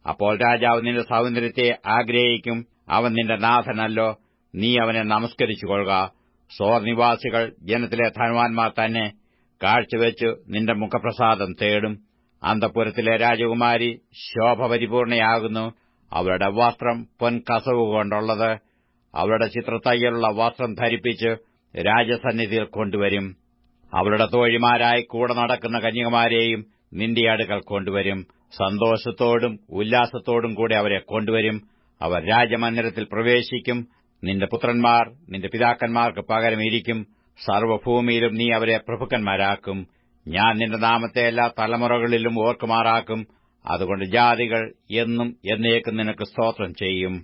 അപ്പോൾ രാജാവ് നിന്റെ സൗന്ദര്യത്തെ ആഗ്രഹിക്കും. അവൻ നിന്റെ നാഥനല്ലോ, നീ അവനെ നമസ്കരിച്ചുകൊള്ളുക. സോർ നിവാസികൾ ജനത്തിലെ ധനവാന്മാർ തന്നെ കാഴ്ചവെച്ച് നിന്റെ മുഖപ്രസാദം തേടും. അന്തഃപുരത്തിലെ രാജകുമാരി ശോഭ പരിപൂർണയാകുന്നു. അവരുടെ വസ്ത്രം പൊൻകസവു കൊണ്ടുള്ളത്. അവരുടെ ചിത്രത്തയ്യലുള്ള വസ്ത്രം ധരിപ്പിച്ച് രാജസന്നിധിയിൽ കൊണ്ടുവരും. അവരുടെ തോഴിമാരായി കൂടെ നടക്കുന്ന കന്യകമാരെയും നിന്റെ അടുക്കൽ കൊണ്ടുവരും. സന്തോഷത്തോടും ഉല്ലാസത്തോടും കൂടെ അവരെ കൊണ്ടുവരും. അവർ രാജമന്ദിരത്തിൽ പ്രവേശിക്കും. നിന്റെ പുത്രന്മാർ നിന്റെ പിതാക്കന്മാർക്ക് പകരം ഇരിക്കും. സർവ്വഭൂമിയിലും നീ അവരെ പ്രഭുക്കന്മാരാക്കും. ഞാൻ നിന്റെ നാമത്തെ എല്ലാ തലമുറകളിലും ഓർക്കുമാറാക്കും. അതുകൊണ്ട് ജാതികൾ എന്നും എന്നേക്കും നിനക്ക് സ്തോത്രം ചെയ്യും.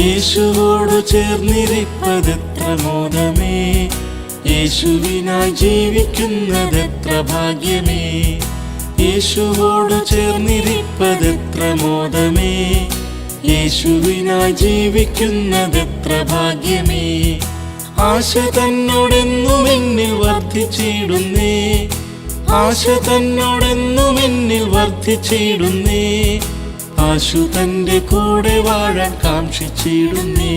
യേശുവോടു ചേർന്നിരിപ്പതെത്ര മോദമേ, യേശുവിനായി ജീവിക്കുന്നതെത്ര ഭാഗ്യമേ. യേശുവോടു ചേർന്നിരിപ്പതെത്ര മോദമേ, യേശുവിനായി ജീവിക്കുന്നതെത്ര ഭാഗ്യമേ. ആശ തന്നോടെന്നും എന്നിൽ വർദ്ധിച്ചിടുന്നേ, ആശ തന്നോടെന്നും എന്നിൽ വർദ്ധിച്ചിടുന്നേ. ആശു തന്റെ കൂടെ വാഴാൻ കാംക്ഷിച്ചിടുന്നേ,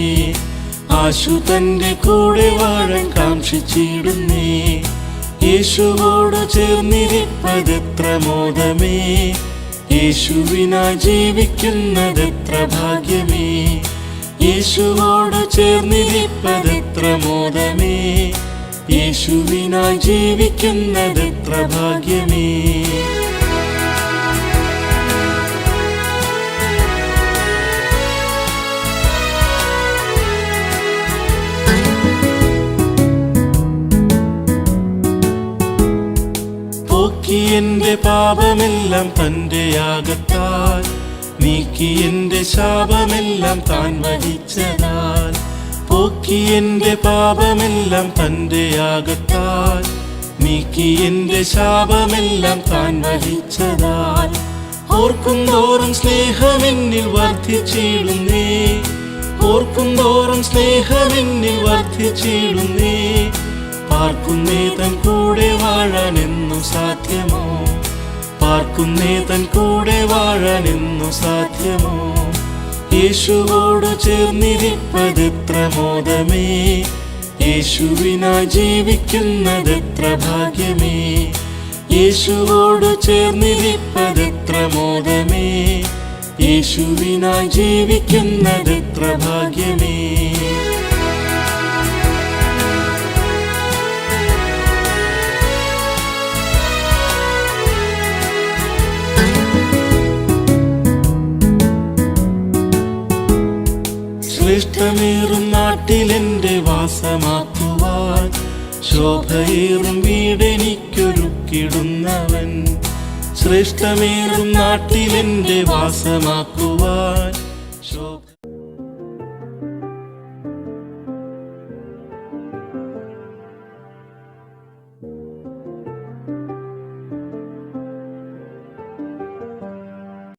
ആശു തന്റെ കൂടെ വാഴാൻ കാംക്ഷിച്ചിടുന്നേ. യേശുവോട് ചേർന്നിരിപ്പതെത്ര മോദമേ, യേശുവിനായി ജീവിക്കുന്നതെത്ര ഭാഗ്യമേ. യേശുവോട് ചേർന്നിരിപ്പതെത്ര മോദമേ, യേശുവിനായി ജീവിക്കുന്നതെത്ര ഭാഗ്യമേ. എന്റെ പാപമെല്ലാം തന്റെ യാഗത്താൽ നീക്കി, എന്റെ ശാപമെല്ലാം താൻ വഹിച്ചതാൽ. പോക്കി എന്റെ പാപമെല്ലാം തന്റെ യാഗത്താൽ നീക്കി, എന്റെ ശാപമെല്ലാം താൻ വഹിച്ചതാൽ. ഓർക്കുന്തോറും സ്നേഹമെന്നിൽ വർദ്ധിച്ചിടുന്നേ, ഓർക്കുന്തോറും സ്നേഹമെന്നിൽ വർദ്ധിച്ചിടുന്നേ. പാർക്കുന്നേ തൻ കൂടെ വാഴാനെന്നു സാധ്യമോ? പാർക്കുന്നേ തൻ കൂടെ വാഴാനെന്നു സാധ്യമോ? യേശുവോടു ചേർന്നിരിപ്പതെത്ര മോദമേ, യേശുവിനായി ജീവിക്കുന്നതെത്ര ഭാഗ്യമേ. യേശുവോടു ചേർന്നിരിപ്പതെത്ര മോദമേ, യേശുവിനായി ജീവിക്കുന്നതെത്ര ഭാഗ്യമേ. ശ്രേഷ്ഠമേറും നാട്ടിലെന്റെ വാസമാക്കുവാൻ, ശോഭയേറും വീടെനിക്കൊരുക്കിടുന്നവൻ. ശ്രേഷ്ഠമേറും നാട്ടിലെന്റെ വാസമാക്കുവാൻ, ശോഭ